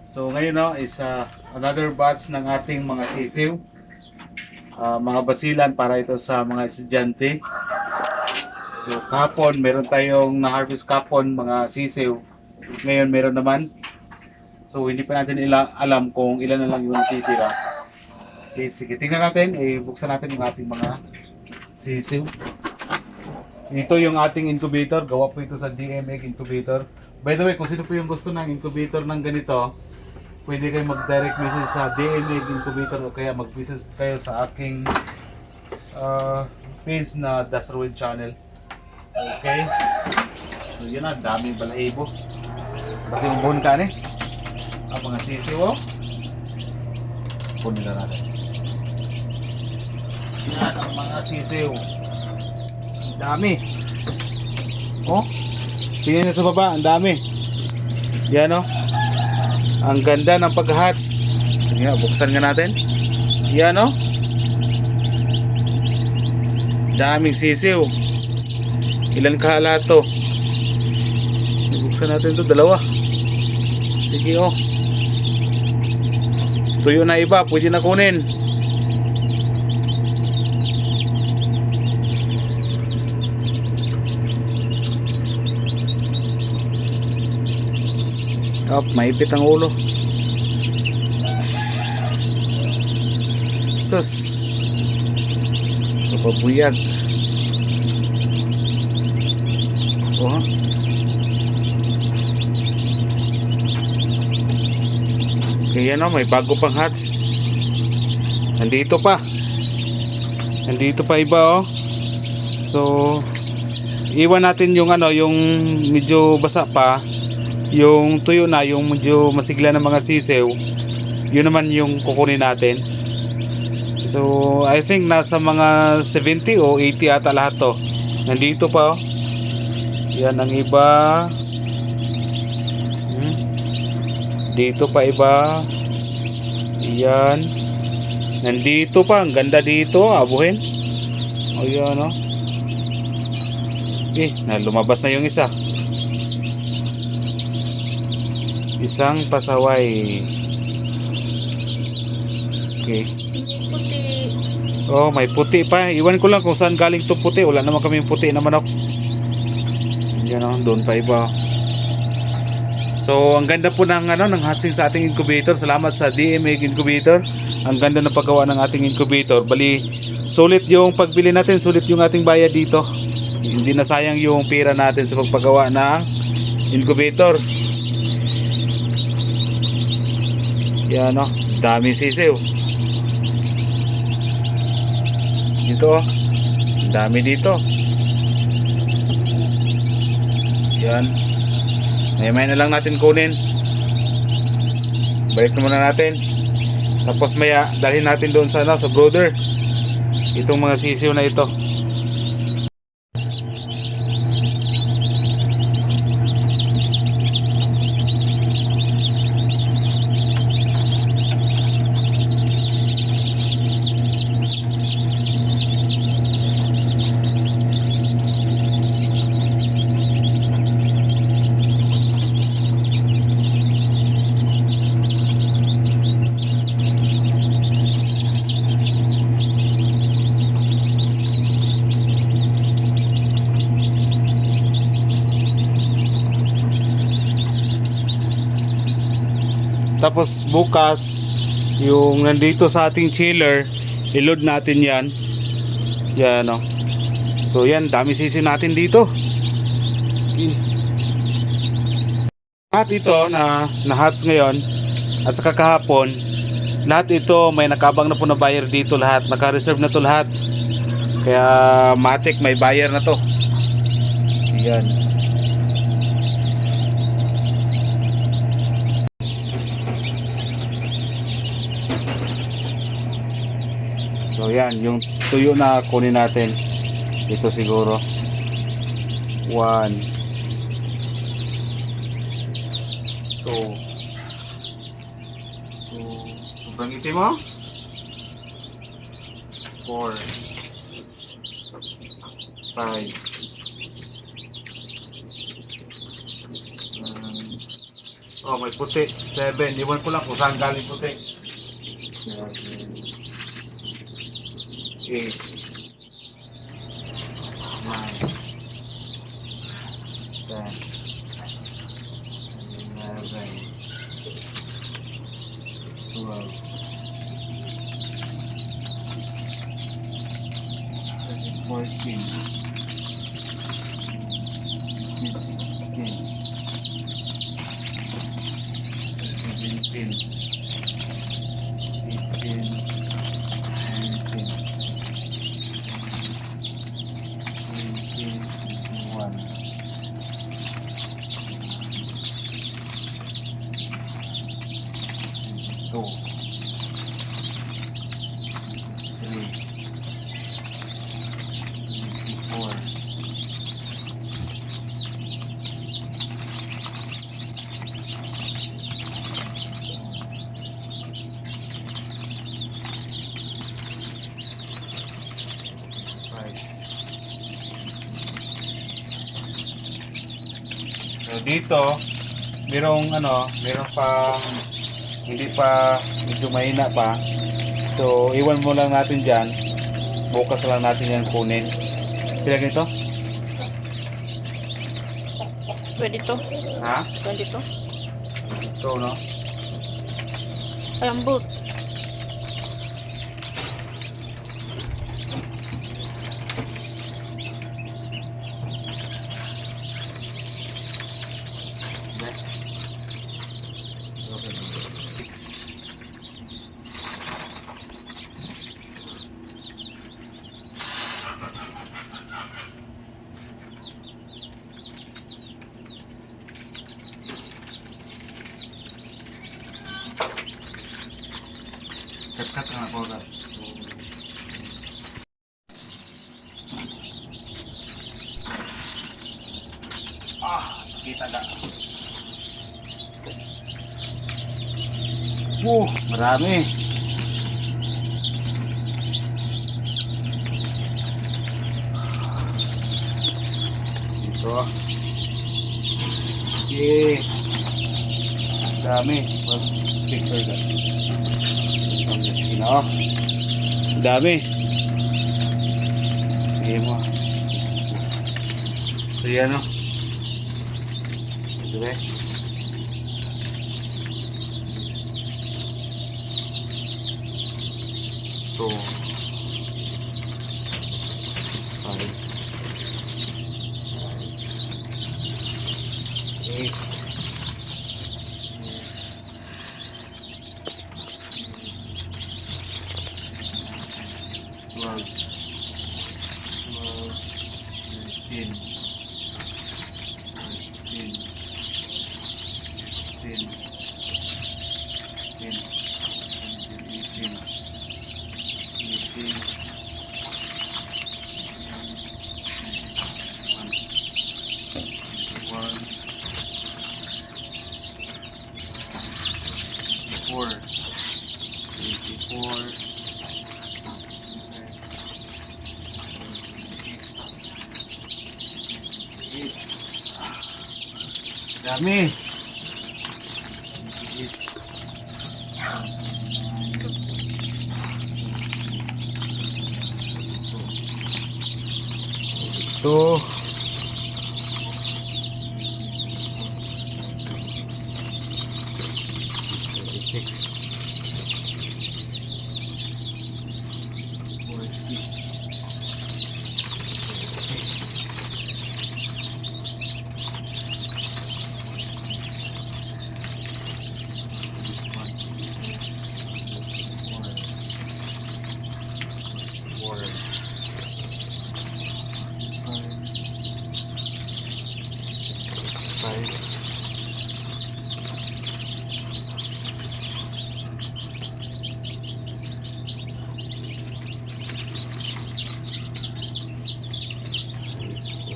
So ngayon no, is another batch ng ating mga sisiw. Mga basilan para ito sa mga estudyante. So kahapon, meron tayong na-harvest kahapon mga sisiw. Ngayon meron naman. So hindi pa natin alam kung ilan na lang yung natitira. Okay, sige, tingnan natin. Buksan natin yung ating mga sisiw. Ito yung ating incubator. Gawa po ito sa DMEG incubator. By the way, kung sino po yung gusto ng incubator ng ganito, pwede kayo mag-direct message sa DMEG incubator o kaya mag-message kayo sa aking page na Dasarwin channel. Okay? So yun na, daming balahibo. Kasi umbon ka ni. Ang mga sisiw oh. Kunin na natin. Yan ang mga sisiw. Ang dami. Oh. Tingnan nyo sa baba, ang dami. Yan oh. Ang ganda ng pag-hatch. Yan, buksan nga natin. Yan oh. Daming sisiw. Ilan kahala to? Buksan natin to, dalawa. Sige oh. Tuyo na iba, pwede na kunin. Maipit ang ulo. Sus. Kapabuyag. Oh. Kaya no, may bago pang hatch. Nandito pa. Nandito pa iba oh. So, iwan natin yung yung medyo basa pa. Yung tuyo na, yung medyo masigla ng mga sisew, yun naman yung kukunin natin. So I think nasa mga 70 o 80 ata lahat to. Nandito pa oh. Yan ang iba. Dito pa iba. Yan. Nandito pa, ang ganda dito, abuhin. O yan oh. Lumabas na yung isa. Isang pasaway. Okay. Puti. Oh, may puti pa. Iwan ko lang kung saan galing to puti. Wala naman kami puti na manok. Yan oh, doon pa iba. So, ang ganda po ng ng hatching sa ating incubator. Salamat sa DMEG incubator. Ang ganda ng paggawa ng ating incubator. Bali, sulit yung pagbili natin, sulit yung ating bayad dito. Hindi na sayang yung pera natin sa pagpagawa ng incubator. Yan o, dami sisiw. Dito o, dami dito. Yan. May na lang natin kunin. Balik na muna natin. Tapos maya, dalhin natin doon sa sa brooder. Itong mga sisiw na ito. Tapos bukas yung nandito sa ating chiller, i-load natin yan. Yan o. So yan, dami sisi natin dito. Lahat ito na hatch ngayon at saka kahapon, lahat ito may nakabang na po na buyer dito lahat. Naka-reserve na to lahat. Kaya matik may buyer na to. Yan. So yan, yung tuyo na kunin natin. Ito siguro 1 2 sobrang itim mo 4 5 Oh, may puti. 7. Iwan ko lang kung saan galing puti. 7, 8, 9, 10, 11, 12, 14, 16, 17, 18, 19, 20, 21, 2, 3, 4, 5. So dito, merong pang hindi pa medyo mahina pa. So iwan mo lang natin diyan. Bukas lang natin yan kunin. Pila ganito? Pwede to. Ha? Pwede to. Ito, no? Lambot. Kat-kat ang ako rat. Kita ka. Marami. Ito. Okay. Dami. Picture ka. No. Dami. Sige mo. So yan o. Ito ba? So 5, 8, 12, 13, 14, 15, 16, 17, 18, 24, 24, dami. Ito. Six.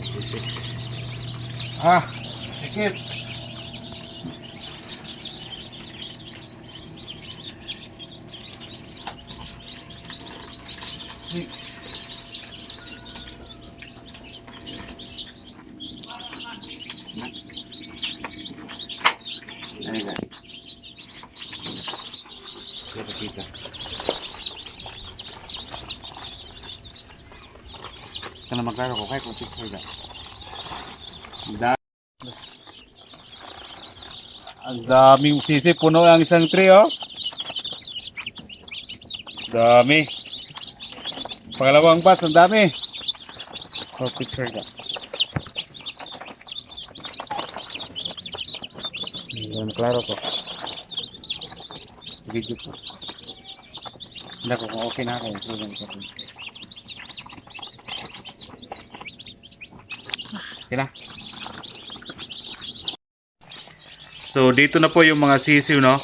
26. Sikit. Six. 9, Ano yan? Kita. Ito na magklaro ko. Kaya kung picture ka. Ang daming sisi. Puno ang isang tree, oh. Dami. Pangalawang bus. Ang dami. Oh, picture ka. Yan, klaro ko. Video ko. Hindi ko kung okay na ako. Okay na. So, dito na po yung mga sisiw, no?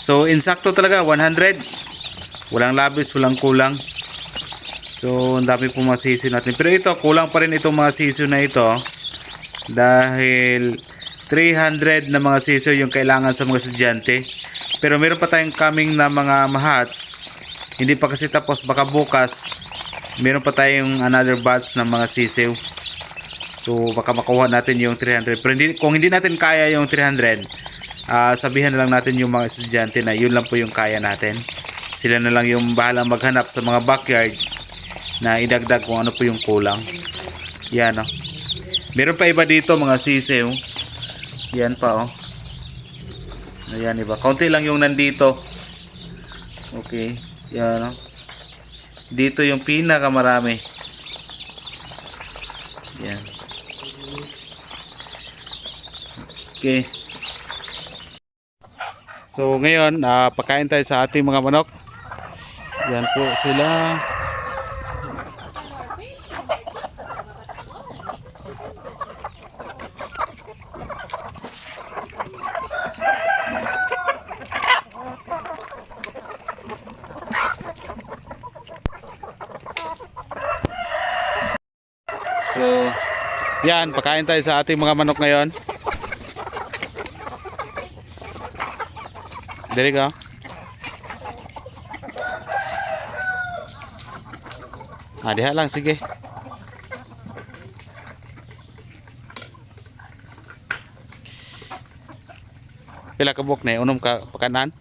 So, insakto talaga, 100. Walang labis, walang kulang. So, ang dami po mga sisiw natin. Pero ito, kulang pa rin itong mga sisiw na ito. Dahil 300 na mga sisiw yung kailangan sa mga estudyante. Pero meron pa tayong coming na mga mahats. Hindi pa kasi tapos, baka bukas meron pa tayong another batch ng mga sisiw. So baka makuha natin yung 300. Pero kung hindi natin kaya yung 300, sabihan na lang natin yung mga estudyante na yun lang po yung kaya natin. Sila na lang yung bahalang maghanap sa mga backyard na idagdag kung ano po yung kulang. Yan, oh. Meron pa iba dito mga sisiw. Yan pa, oh. Ayan, iba. Kaunti lang yung nandito. Okay. Yan, oh. Dito yung pinakamarami. Yan. Okay. So ngayon, pakain tayo sa ating mga manok. Yan po sila. So, yan, pakain tayo sa ating mga manok ngayon. Dali ka. Diha lang, sige. Pila ka buok na, unom ka pakanan.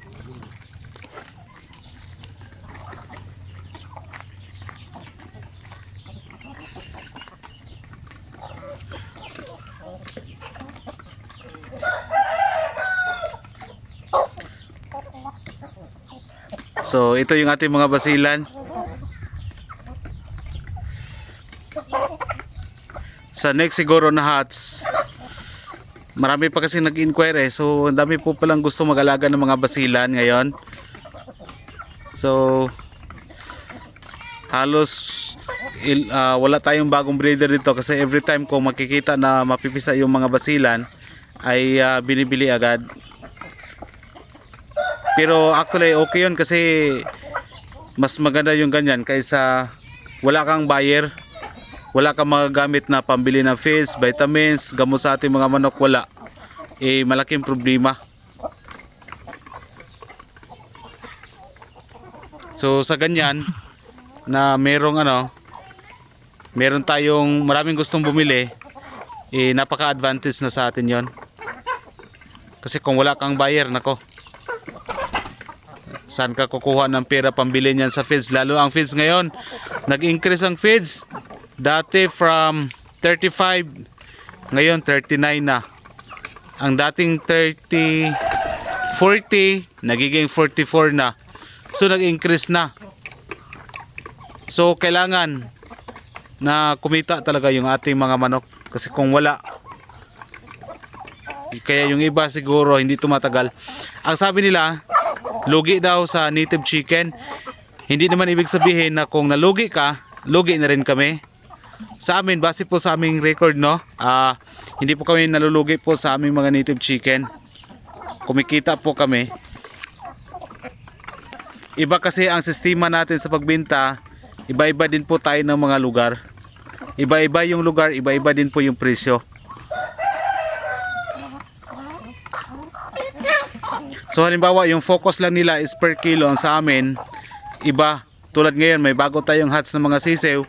So, ito yung ating mga basilan. Sa next siguro na hats, marami pa kasi nag-inquire, so ang dami po palang gusto mag-alaga ng mga basilan ngayon. So, halos wala tayong bagong breeder dito kasi every time kung makikita na mapipisa yung mga basilan ay binibili agad. Pero actually okay yun kasi mas maganda yung ganyan kaysa wala kang buyer, wala kang magagamit na pambili ng feeds, vitamins, gamot sa ating mga manok, wala. Malaking problema. So sa ganyan na meron tayong maraming gustong bumili, napaka-advantage na sa atin yon. Kasi kung wala kang buyer, nako, saan ka kukuha ng pera pambili niyan sa feeds? Lalo ang feeds ngayon, nag-increase ang feeds. Dati from 35, ngayon 39 na. Ang dating 40, nagiging 44 na. So nag-increase na. So kailangan na kumita talaga yung ating mga manok. Kasi kung wala, kaya yung iba siguro hindi tumatagal. Ang sabi nila, lugi daw sa native chicken. Hindi naman ibig sabihin na kung nalugi ka, lugi na rin kami. Sa amin, base po sa aming record, no, hindi po kami nalulugi po sa aming mga native chicken. Kumikita po kami. Iba kasi ang sistema natin sa pagbenta. Iba-iba din po tayo ng mga lugar. Iba-iba yung lugar, iba-iba din po yung presyo. So halimbawa yung focus lang nila is per kilo. Ang sa amin iba. Tulad ngayon may bago tayong hats ng mga sisiw,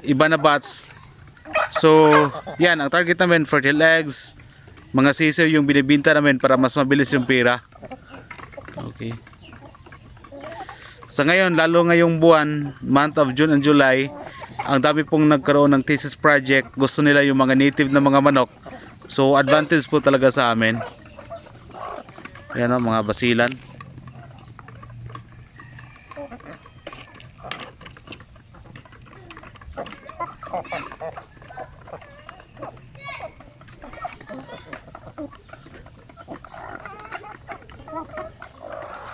iba na batch. So yan, ang target namin fertile eggs, mga sisiw yung binibinta namin para mas mabilis yung pera. Okay. Sa ngayon, lalo ngayong buwan, month of June and July, ang dami pong nagkaroon ng thesis project. Gusto nila yung mga native na mga manok. So advantage po talaga sa amin. Yan o, mga basilan.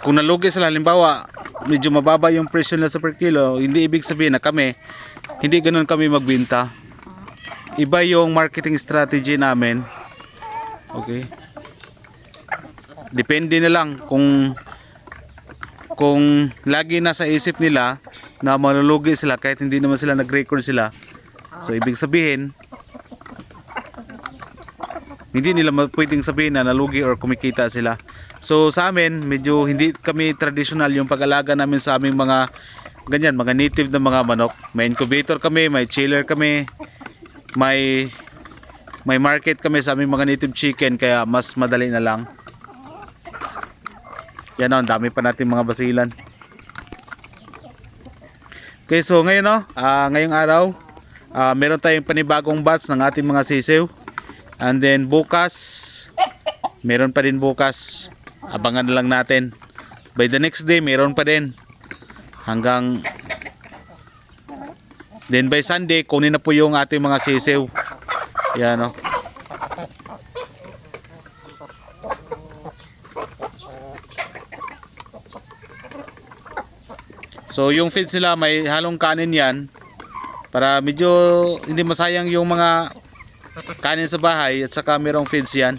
Kung nalugi sila, halimbawa medyo mababa yung presyo nila sa per kilo, hindi ibig sabihin na kami hindi ganun kami magbenta. Iba yung marketing strategy namin. Okay, depende na lang kung lagi nasa isip nila na malulugi sila kahit hindi naman sila nag-record sila. So ibig sabihin hindi nila pwedeng sabihin na nalugi or kumikita sila. So sa amin, medyo hindi kami traditional yung pag-alaga namin sa aming mga ganyan, mga native na mga manok. May incubator kami, may chiller kami, may market kami sa aming mga native chicken, kaya mas madali na lang. Yan o, ang dami pa natin mga basilan. Okay, so ngayon o, ngayong araw, meron tayong panibagong batch ng ating mga sisiw. And then bukas, meron pa din bukas. Abangan na lang natin. By the next day, meron pa din. Hanggang then by Sunday, kunin na po yung ating mga sisiw. Yan o. So yung feeds nila may halong kanin yan. Para medyo hindi masayang yung mga kanin sa bahay, at saka merong feeds yan.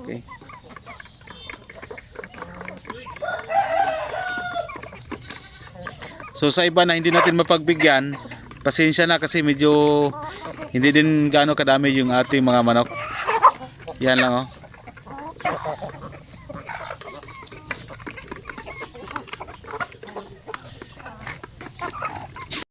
Okay. So sa iba na hindi natin mapagbigyan, pasensya na kasi medyo hindi din gaano kadami yung ating mga manok. Yan lang oh.